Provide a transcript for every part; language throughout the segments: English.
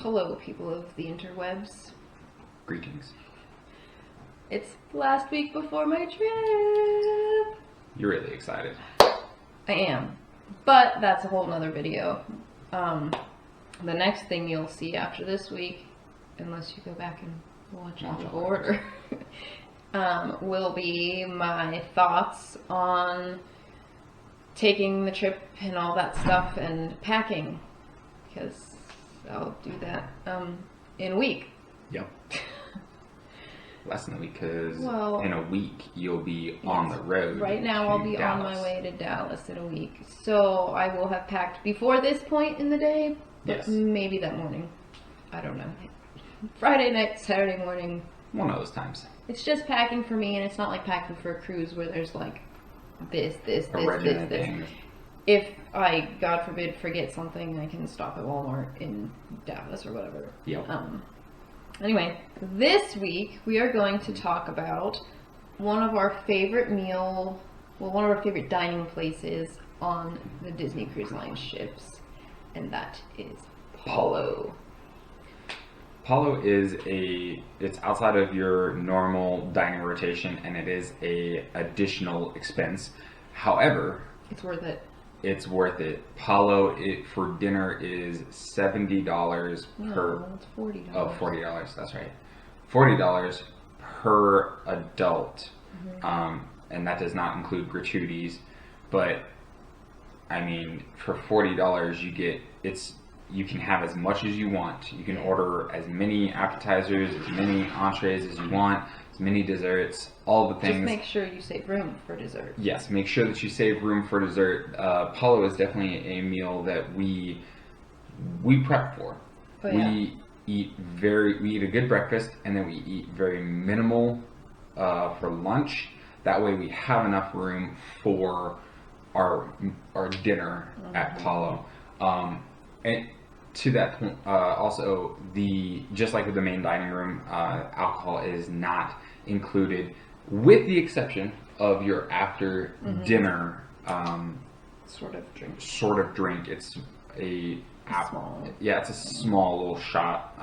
Hello, people of the interwebs. Greetings. It's the last week before my trip. You're really excited. I am. But that's a whole nother video. The next thing you'll see after this week, unless you go back and watch out of order, will be my thoughts on taking the trip and all that stuff and packing. Because I'll do that in a week. Yep. Less than a week, because Well, in a week you'll be on the road. Right now I'll be on my way to Dallas in a week. So I will have packed before this point in the day, but Yes. maybe that morning. I don't know. Friday night, Saturday morning. One of those times. It's just packing for me, and it's not like packing for a cruise where there's like this. Thing. If I, God forbid, forget something, I can stop at Walmart in Dallas or whatever. Yep. Anyway, this week we are going to talk about one of our favorite one of our favorite dining places on the Disney Cruise Line ships, and that is Palo. Palo is it's outside of your normal dining rotation, and it is a additional expense. However, It's worth it. it's worth it. Palo for dinner is $70 per. No, it's $40. Oh, $40. That's right. $40 per adult, and that does not include gratuities. But I mean, for $40, you can have as much as you want. You can order as many appetizers, as many entrees as you want, as many desserts, all the things. Just make sure you save room for dessert. Yes, make sure that you save room for dessert. Palo is definitely a meal that we prep for. Oh, yeah. We eat a good breakfast, and then we eat very minimal for lunch. That way we have enough room for our dinner at Palo. And to that point, also just like with the main dining room, alcohol is not included, with the exception of your after dinner Sort of drink. It's it's a small little shot,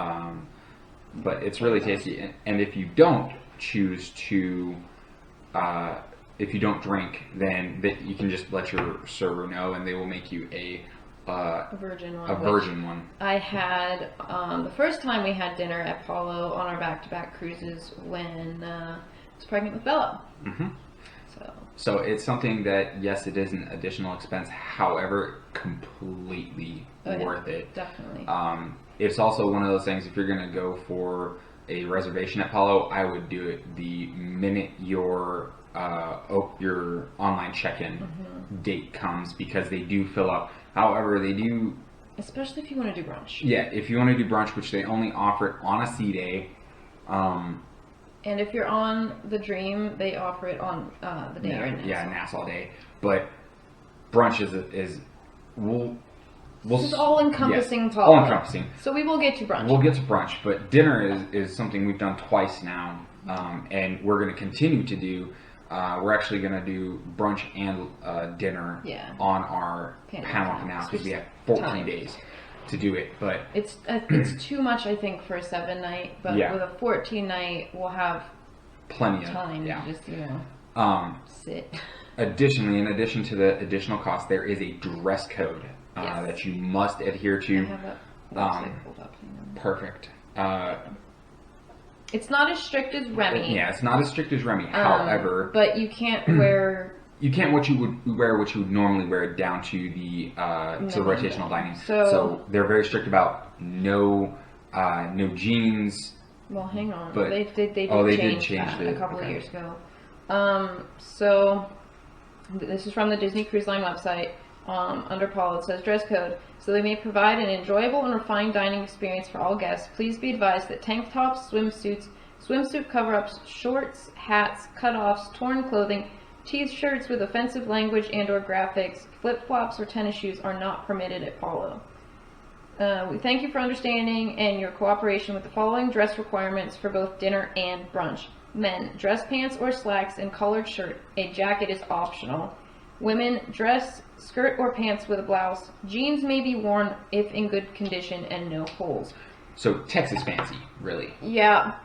but it's really tasty. And if you don't choose to, if you don't drink, then you can just let your server know, and they will make you a virgin one. I had the first time we had dinner at Palo on our back-to-back cruises when I was pregnant with Bella. Mm-hmm. So it's something that, yes, it is an additional expense. However, completely worth it. Definitely. It's also one of those things. If you're going to go for a reservation at Palo, I would do it the minute your online check-in date comes, because they do fill up. However, they do, especially if you want to do brunch. Yeah, if you want to do brunch, which they only offer it on a sea day. And if you're on the Dream, they offer it on the day you're in Nassau. Yeah, Nassau day. But brunch is this is all-encompassing. Yes, all-encompassing. So we will get to brunch. We'll get to brunch, but dinner is something we've done twice now, and we're going to continue to do. We're actually going to do brunch and dinner on our Panama Canal, because we have 14 days to do it. But it's too much, I think, for a 7-night. But with a 14-night, we'll have plenty of time to just sit. Additionally, in addition to the additional cost, there is a dress code that you must adhere to. I have that website pulled up. Perfect. It's not as strict as Remy. Yeah, it's not as strict as Remy. However, but you can't wear. You can't what you would normally wear down to the rotational dining. So they're very strict about no jeans. Well, hang on. But they did change that a couple of years ago. So this is from the Disney Cruise Line website. Under Palo, it says dress code. So they may provide an enjoyable and refined dining experience for all guests. Please be advised that tank tops, swimsuits, swimsuit cover-ups, shorts, hats, cutoffs, torn clothing, t-shirts with offensive language and/or graphics, flip-flops, or tennis shoes are not permitted at Palo. We thank you for understanding and your cooperation with the following dress requirements for both dinner and brunch. Men, dress pants or slacks and collared shirt. A jacket is optional. Women, dress, skirt or pants with a blouse. Jeans may be worn if in good condition and no holes. So Texas fancy, really. Yeah.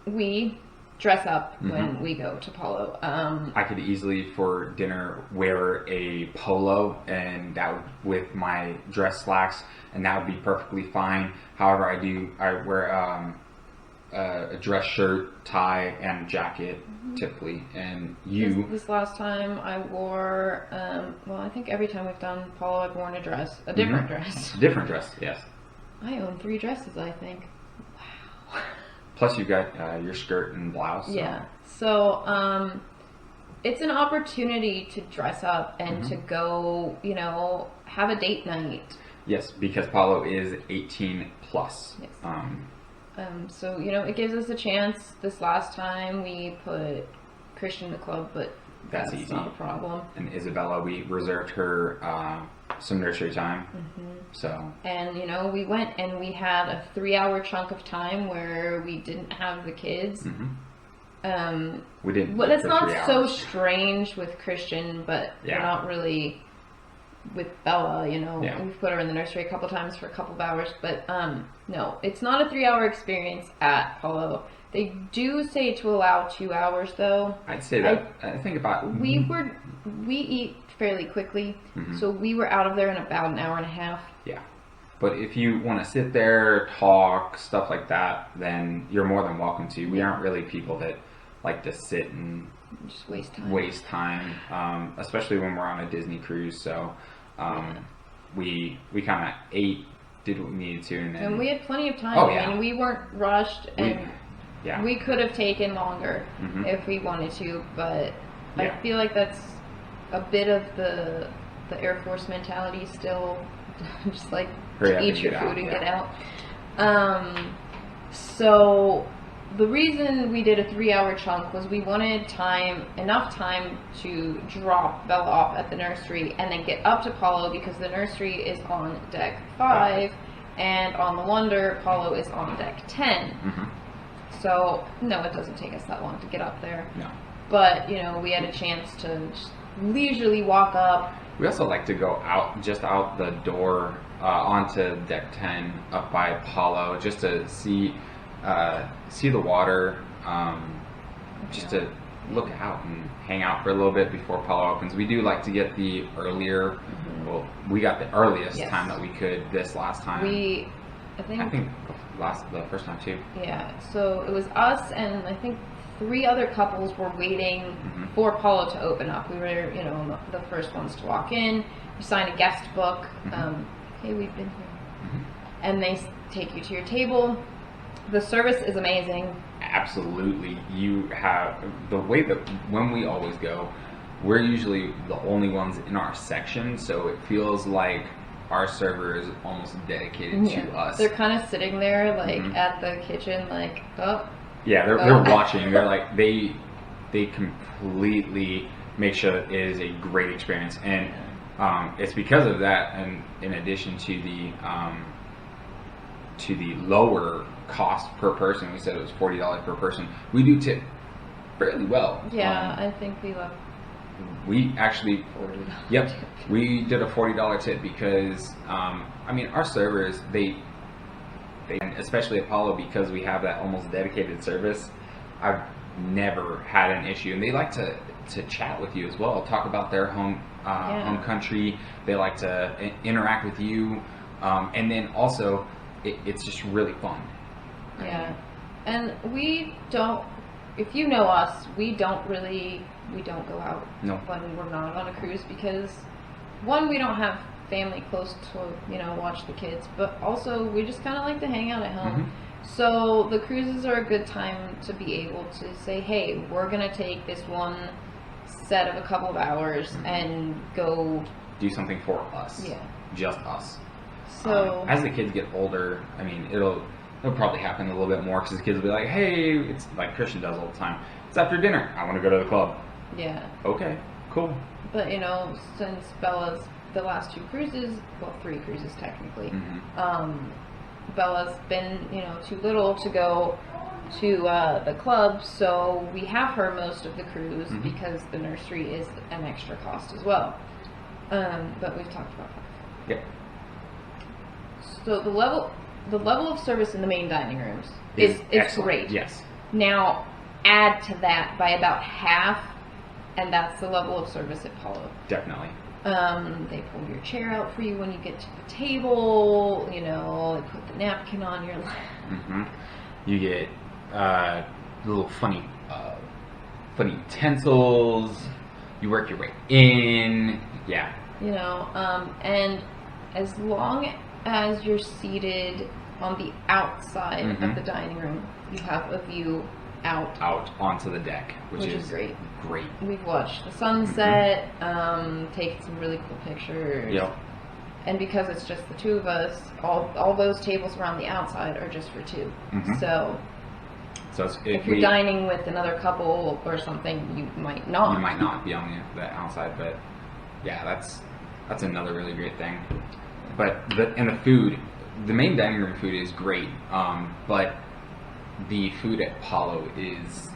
We dress up when we go to Palo. I could easily for dinner wear a polo and with my dress slacks, and that would be perfectly fine. However, I wear a dress shirt, tie, and jacket typically. And this last time I wore well, I think every time we've done Palo I've worn a dress, a different dress. Different dress, yes. I own 3 dresses, I think. Wow. Plus you've got your skirt and blouse. So. Yeah. So it's an opportunity to dress up and to go, have a date night. Yes, because Palo is 18 plus. Yes. So it gives us a chance. This last time we put Christian in the club, but that's easy. Not a problem. And Isabella, we reserved her some nursery time. So. And we went and we had a 3-hour chunk of time where we didn't have the kids. We didn't. But it's not so strange with Christian, but we're not really with Bella. We've put her in the nursery a couple times for a couple of hours, but no, it's not a 3-hour experience at Palo. They do say to allow 2 hours though. I'd say that. I think about. We eat fairly quickly, so we were out of there in about an hour and a half. Yeah. But if you want to sit there, talk, stuff like that, then you're more than welcome to. We aren't really people that like to sit and just waste time. Especially when we're on a Disney cruise. So we kind of ate, did what we needed to, and we had plenty of time. I mean, we weren't rushed, and we could have taken longer if we wanted to. But I feel like that's a bit of the Air Force mentality still, just like eat your food and get out. So the reason we did a 3-hour chunk was we wanted enough time to drop Bella off at the nursery and then get up to Palo, because the nursery is on deck 5 and on the Wonder, Palo is on deck 10. So no, it doesn't take us that long to get up there. No. But we had a chance to just leisurely walk up. We also like to go out the door onto deck 10 up by Palo, just to see the water, just to look out and hang out for a little bit before Palo opens. We do like to get the earlier. Well, we got the earliest time that we could this last time. I think the first time too. Yeah. So it was us and I think 3 other couples were waiting for Palo to open up. We were, the first ones to walk in. We signed a guest book. Hey, we've been here. And they take you to your table. The service is amazing. Absolutely. You have the way that when we always go, we're usually the only ones in our section, so it feels like our server is almost dedicated to us. They're kind of sitting there like at the kitchen, like, oh. Yeah, they're watching. They're like they completely make sure that it is a great experience, and it's because of that. And in addition to the lower cost per person, we said it was $40 per person. We do tip fairly well. Yeah, I think we left. We actually, $40. We did a $40 tip because our servers they especially at Palo, because we have that almost dedicated service, I've never had an issue, and they like to chat with you as well, talk about their home country. They like to interact with you, and then also it's just really fun. Yeah, and we don't. If you know us, we don't go out when we're not on a cruise, because one, we don't have family close to watch the kids, but also we just kind of like to hang out at home. So the cruises are a good time to be able to say, hey, we're gonna take this one set of a couple of hours and go do something for us. Just us. So as the kids get older, it'll probably happen a little bit more, because the kids will be like, hey, it's like Christian does all the time, it's after dinner, I want to go to the club. Okay, cool. But since Bella's the last 2 cruises, well, 3 cruises technically, Bella's been too little to go to the club, so we have her most of the cruise because the nursery is an extra cost as well. But we've talked about that. Yep. So the level the level of service in the main dining rooms is great. Yes. Now, add to that by about half, and that's the level of service at Palo. Definitely. They pull your chair out for you when you get to the table. You know, they put the napkin on your lap. Mm-hmm. You get little funny utensils. You work your way in. Yeah. You know, and as long as you're seated on the outside of the dining room, you have a view out onto the deck, which is great. Great. We've watched the sunset, taken some really cool pictures. Yep. And because it's just the two of us, all those tables around the outside are just for two. So if you're dining with another couple or something, you might not. You might not be on the outside, but yeah, that's another really great thing. But the food, the main dining room food is great, but the food at Palo is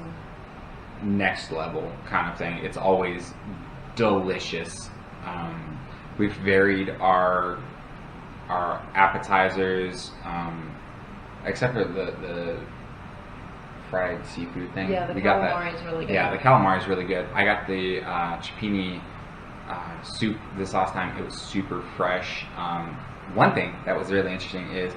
next level kind of thing. It's always delicious. We've varied our appetizers, except for the fried seafood thing. Yeah, the calamari is really good. Yeah, the calamari is really good. I got the cipini soup this last time. It was super fresh. One thing that was really interesting is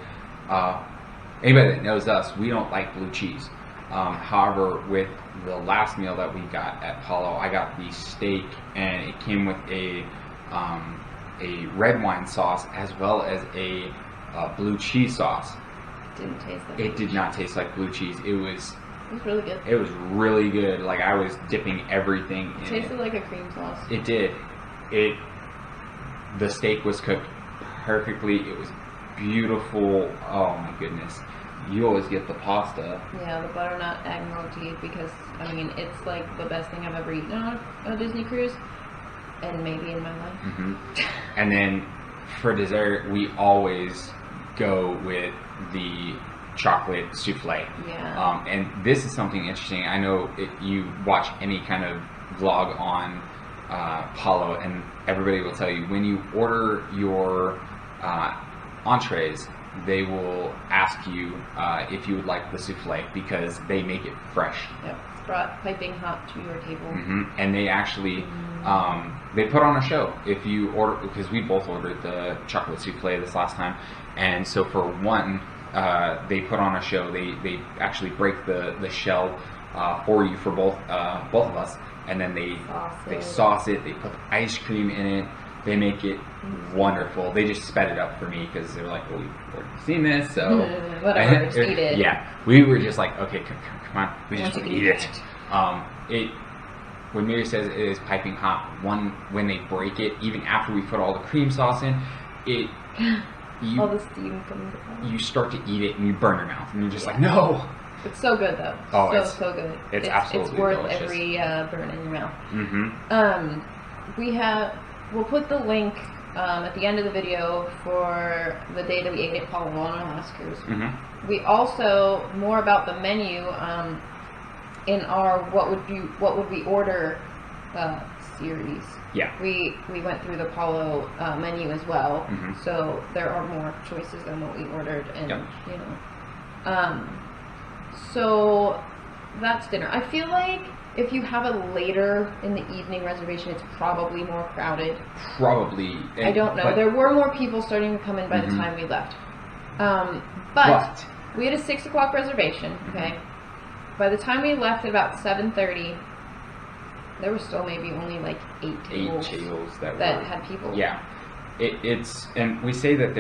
anybody that knows us, we don't like blue cheese. However, with the last meal that we got at Palo, I got the steak, and it came with a red wine sauce as well as a blue cheese sauce. Didn't taste like it did not taste like blue cheese. It was really good. It was really good. Like, I was dipping everything in it. Tasted like a cream sauce. It did. The steak was cooked perfectly. It was beautiful. Oh my goodness. You always get the pasta. Yeah, the butternut admiralty, because I mean, it's like the best thing I've ever eaten on a Disney cruise, and maybe in my life. And then for dessert, we always go with the chocolate souffle. Yeah. And this is something interesting. I know if you watch any kind of vlog on Palo, and everybody will tell you when you order your entrees, they will ask you if you would like the souffle, because they make it fresh. Yep, it's brought piping hot to your table. And they actually they put on a show if you order, because we both ordered the chocolate souffle this last time, and so for one, they put on a show. They actually break the shell for you for both of us, and then they sauce it. They put ice cream in it. They make it wonderful. They just sped it up for me because they're like, well, we've already seen this, so whatever, just eat it. Yeah, we were just like, okay, come on, we just want to eat it. When Miriya says it is piping hot, when they break it, even after we put all the cream sauce in, all the steam comes out. You start to eat it and you burn your mouth, and you're just like, no. It's so good though. Oh, so good. It's absolutely it's worth delicious. every burn in your mouth. We'll put the link at the end of the video for the day that we ate at Palo on our last cruise. We also, more about the menu in our what would we order series. Yeah. We went through the Palo menu as well, so there are more choices than what we ordered, and you know. So that's dinner. I feel like if you have a later in the evening reservation, it's probably more crowded. Probably. I don't know. There were more people starting to come in by the time we left. But we had a 6 o'clock reservation, okay? By the time we left at about 7:30, there were still maybe only like 8 tables that had people. Yeah. It's, and we say that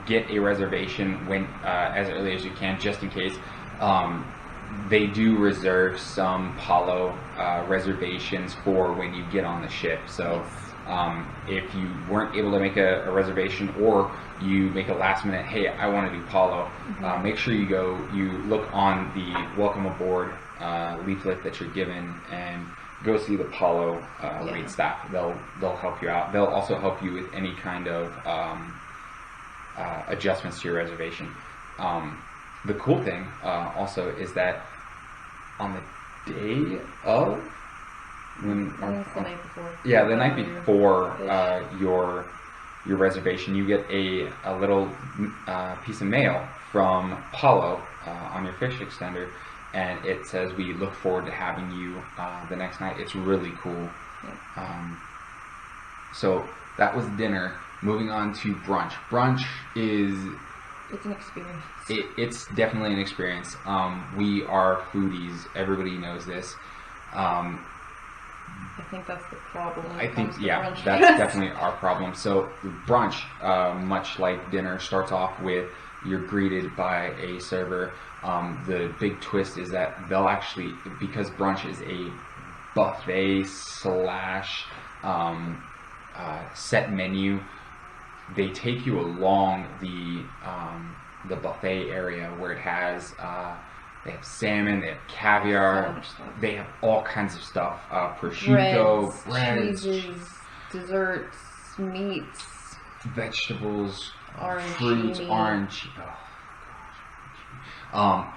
get a reservation when as early as you can, just in case. They do reserve some Palo reservations for when you get on the ship. So if you weren't able to make a reservation, or you make a last minute, hey, I want to do Palo, make sure you look on the welcome aboard leaflet that you're given, and go see the Palo wait staff. They'll help you out. They'll also help you with any kind of adjustments to your reservation. The cool thing also is that on the day of the night before. Yeah, the night before your your reservation, you get a little piece of mail from Palo on your fish extender, and it says, "We look forward to having you the next night." It's really cool. Yeah. So that was dinner. Moving on to brunch. Brunch is... It's an experience. It's definitely an experience. We are foodies. Everybody knows this. I think that's the problem. I think, yeah, brunch. that's definitely our problem. So brunch, much like dinner, starts off with you're greeted by a server. The big twist is that they'll actually, because brunch is a buffet slash set menu, they take you along the buffet area where it has they have salmon, they have caviar, they have all kinds of stuff, prosciutto, breads, cheeses, desserts, meats, vegetables, orange, fruits, orange.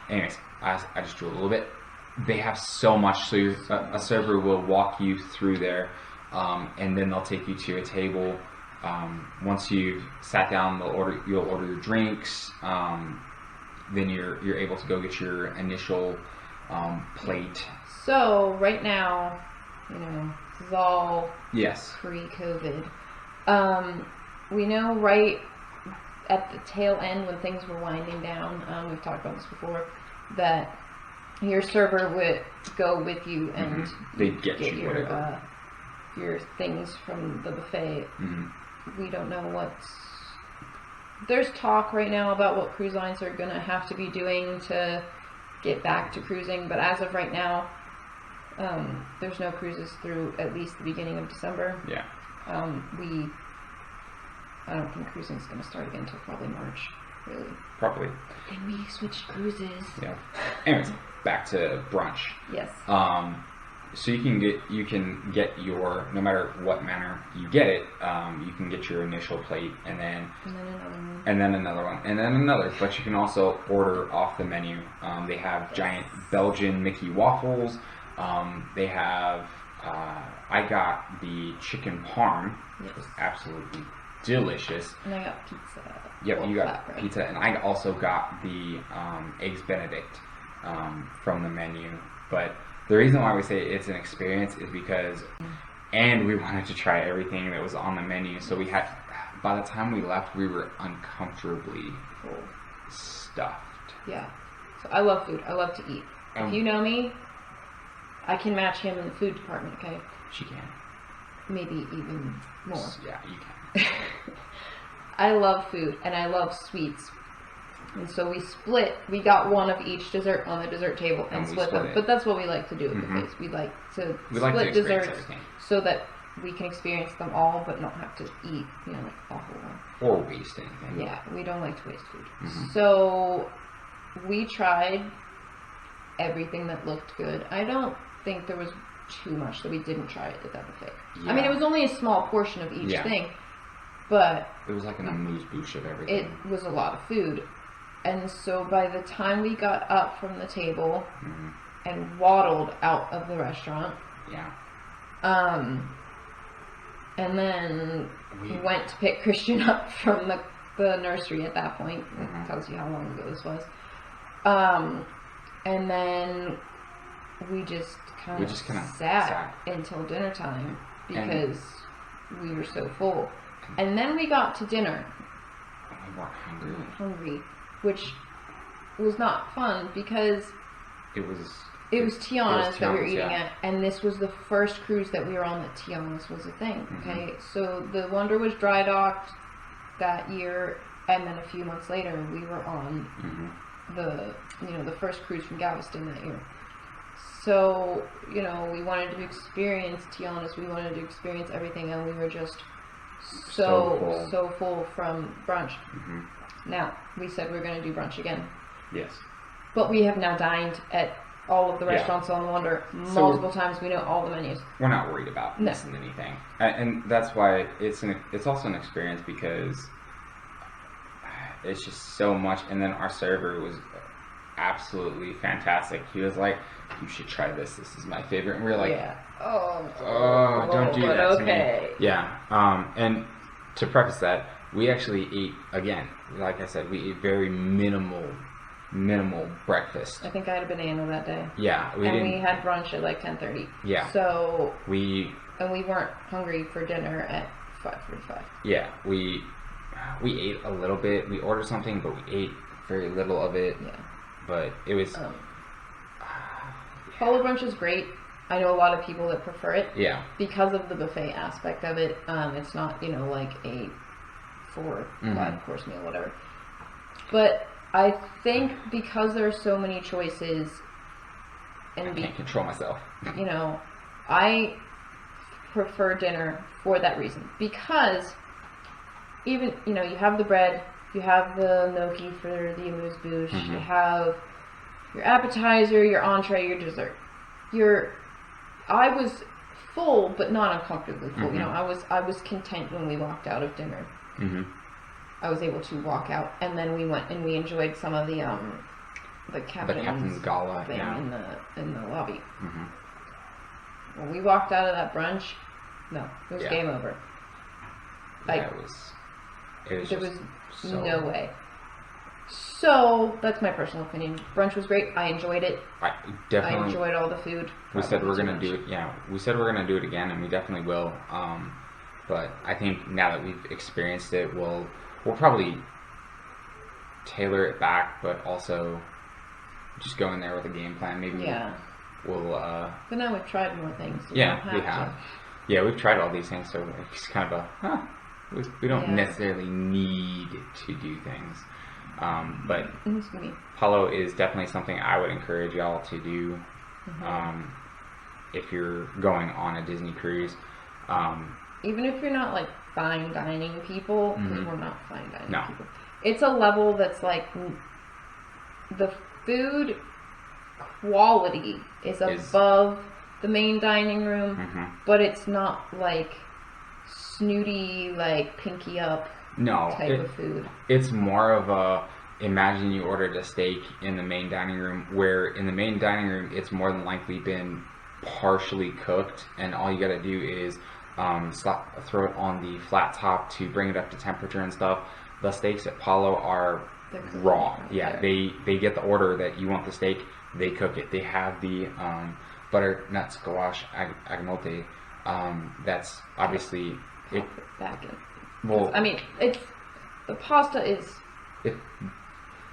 Anyways, I just drew a little bit. They have so much, so a server will walk you through there, and then they'll take you to a table. Once you've sat down, you'll order your drinks. Then you're able to go get your initial plate. So right now, this is all pre-COVID. We know right at the tail end when things were winding down, we've talked about this before, that your server would go with you and they'd get you your things from the buffet. We don't know what's... There's talk right now about what cruise lines are going to have to be doing to get back to cruising, but as of right now, there's no cruises through at least the beginning of December. Yeah. I don't think cruising is going to start again until probably March, really. Probably. Then we switched cruises. Yeah. Anyways, back to brunch. Yes. So you can get your, no matter what manner you get it, you can get your initial plate and then another one and then another. But you can also order off the menu. They have giant Belgian Mickey waffles. They have I got the chicken parm, which was absolutely delicious. And I got pizza. Yep, you got pizza, and I also got the eggs Benedict from the menu. But the reason why we say it's an experience is because, and we wanted to try everything that was on the menu. So we had, by the time we left, we were uncomfortably full, stuffed. Yeah. So I love food. I love to eat. If you know me, I can match him in the food department. Okay. She can. Maybe even more. Yeah, you can. I love food and I love sweets. And so we got one of each dessert on the dessert table and split them. But that's what we like to do with the face. We like to split desserts so that we can experience them all but not have to eat, like a whole one. Or waste anything. Yeah, we don't like to waste food. So we tried everything that looked good. I don't think there was too much that we didn't try at that buffet. Yeah. I mean, it was only a small portion of each thing, but it was like an amuse-bouche of everything. It was a lot of food. And so by the time we got up from the table and waddled out of the restaurant, and then we went to pick Christian up from the nursery at that point. It tells you how long ago this was. And then we just kind of sat until dinner time because we were so full. And then we got to dinner. We were hungry. Which was not fun because it was Tiana's that we were eating at, and this was the first cruise that we were on that Tiana's was a thing. Okay, so the Wonder was dry docked that year, and then a few months later we were on the first cruise from Galveston that year. So we wanted to experience Tiana's, we wanted to experience everything, and we were just so full from brunch. Now, we said we were going to do brunch again. Yes. But we have now dined at all of the restaurants on the Wonder multiple times. We know all the menus. We're not worried about missing anything. And that's why it's also an experience because it's just so much. And then our server was absolutely fantastic. He was like, "You should try this. This is my favorite." And we were like, don't do that to me. Yeah. And to preface that, we actually ate, again, like I said, we ate very minimal breakfast. I think I had a banana that day. Yeah, we had brunch at like 10:30. Yeah. So we weren't hungry for dinner at 5:45. Yeah, we ate a little bit. We ordered something, but we ate very little of it. Yeah. But it was. Palo brunch is great. I know a lot of people that prefer it. Yeah. Because of the buffet aspect of it. It's not, like a 4-5 course meal, whatever. But I think because there are so many choices, and I can't control myself. I prefer dinner for that reason. Because even, you have the bread, you have the gnocchi for the amuse-bouche, you have your appetizer, your entree, your dessert. I was full, but not uncomfortably full. I was content when we walked out of dinner. I was able to walk out, and then we went and we enjoyed some of the captain's gala thing in the lobby. When we walked out of that brunch, no, it was game over. There was no way. So that's my personal opinion. Brunch was great. I enjoyed it. I enjoyed all the food. We said we're gonna do it. Yeah, we said we're gonna do it again, and we definitely will. But I think now that we've experienced it, we'll probably tailor it back, but also just go in there with a game plan. Maybe we'll. But now we've tried more things. So we have. Yeah, we've tried all these things, so it's kind of we don't necessarily need to do things. But Palo is definitely something I would encourage y'all to do if you're going on a Disney cruise. Even if you're not like fine dining people, because we're not fine dining people. It's a level that's like the food quality is above the main dining room, but it's not like snooty, like pinky up type of food. It's more of a, imagine you ordered a steak in the main dining room, where in the main dining room it's more than likely been partially cooked, and all you gotta do is throw it on the flat top to bring it up to temperature and stuff. The steaks at Palo are raw. Yeah, they get the order that you want the steak, they cook it. They have the butternut squash agnote. That's obviously back in. Well, I mean, the pasta is.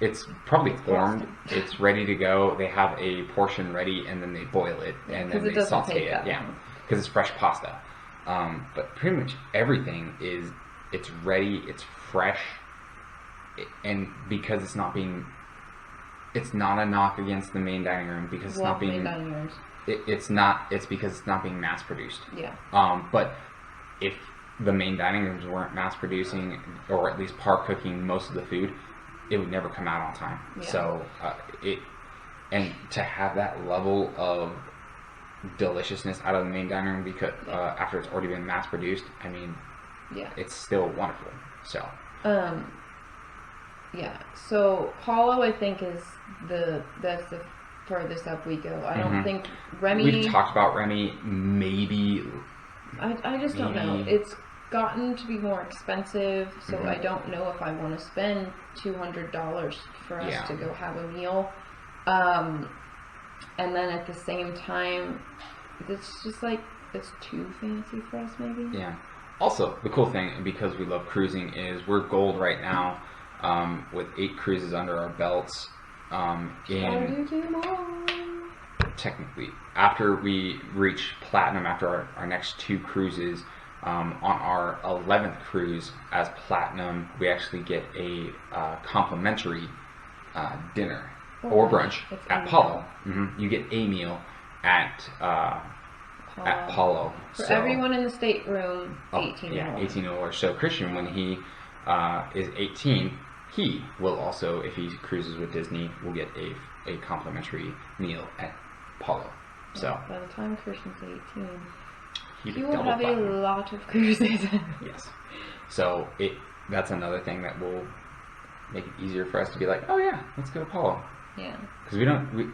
It's probably formed. It's ready to go. They have a portion ready, and then they boil it, and then they saute it. Yeah, because it's fresh pasta. But pretty much everything it's ready. It's fresh, and because it's not a knock against the main dining room, because it's not being. Main dining rooms. It's because it's not being mass produced. Yeah. But if the main dining rooms weren't mass producing, or at least par cooking most of the food, it would never come out on time. Yeah. So and to have that level of deliciousness out of the main dining room, because after it's already been mass produced, I mean, it's still wonderful. So so Palo, I think, is that's the furthest up we go. I don't think Remy. We've talked about Remy. Maybe. I just don't know. It's gotten to be more expensive, so I don't know if I want to spend $200 for us to go have a meal. And then at the same time, it's just like it's too fancy for us, maybe. Yeah. Also, the cool thing, because we love cruising, is we're gold right now, with 8 cruises under our belts. Technically, after we reach platinum, after our next 2 cruises, on our 11th cruise as platinum, we actually get a complimentary dinner or brunch at Palo. You get a meal at Palo. For everyone in the stateroom, 18 or 18 or so. Christian, when he is 18, he will also, if he cruises with Disney, will get a complimentary meal at Palo. So by the time Christian's 18, he will have a lot of cruises. Yes. So that's another thing that will make it easier for us to be like, oh yeah, let's go to Palo. Yeah. Because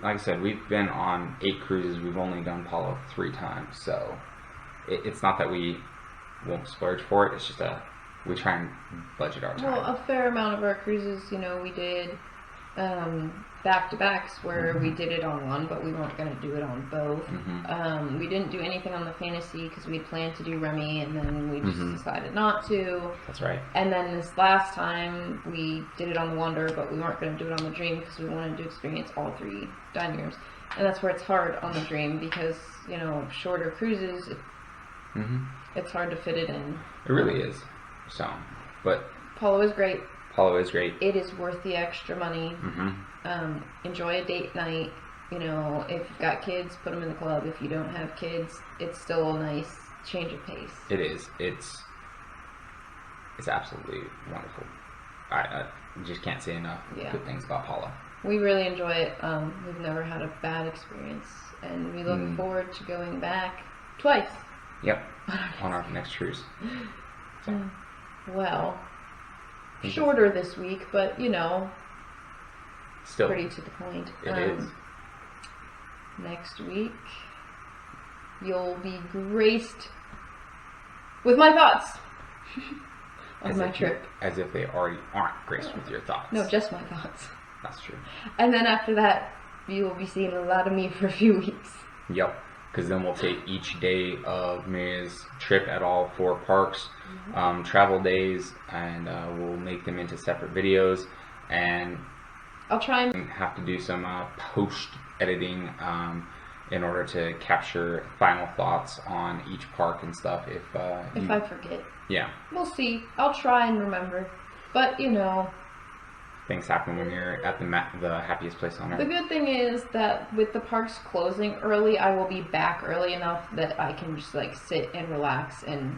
like I said, we've been on 8 cruises. We've only done Palo 3 times. So it's not that we won't splurge for it. It's just we try and budget our time. Well, a fair amount of our cruises, you know, we did back-to-backs where we did it on one, but we weren't going to do it on both. We didn't do anything on the Fantasy because we planned to do Remy, and then we just decided not to. That's right. And then this last time, we did it on the Wonder, but we weren't going to do it on the Dream because we wanted to experience all 3 dining rooms. And that's where it's hard on the Dream because, you know, shorter cruises, it's hard to fit it in. It really is. So, but Palo is great. Palo is great. It is worth the extra money. Enjoy a date night. You know, if you've got kids, put them in the club. If you don't have kids, it's still a nice change of pace. It is. It's absolutely wonderful. I just can't say enough good things about Palo. We really enjoy it. We've never had a bad experience, and we look forward to going back twice. Yep, on our next cruise. So. Well, shorter this week, but you know, still pretty to the point. It is. Next week, you'll be graced with my thoughts on my trip. As if they already aren't graced with your thoughts. No, just my thoughts. That's true. And then after that, you will be seeing a lot of me for a few weeks. Yep. Because then we'll take each day of Miriya's trip at all 4 parks, travel days, and we'll make them into separate videos. And I'll try and have to do some post editing in order to capture final thoughts on each park and stuff. If I forget. Yeah. We'll see. I'll try and remember. But you know, things happen when you're at the happiest place on earth. The good thing is that with the parks closing early, I will be back early enough that I can just like sit and relax and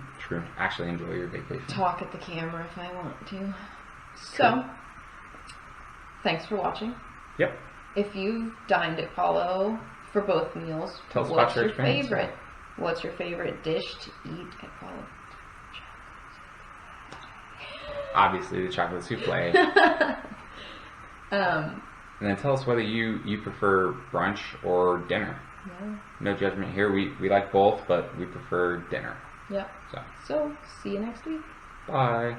actually enjoy your vacation. Talk at the camera if I want to. So, thanks for watching. Yep. If you've dined at Palo for both meals, tell us about your experience. What's your favorite dish to eat at Palo? Obviously, the chocolate souffle. And then tell us whether you prefer brunch or dinner. Yeah. No judgment here. We like both, but we prefer dinner. Yep. So see you next week. Bye.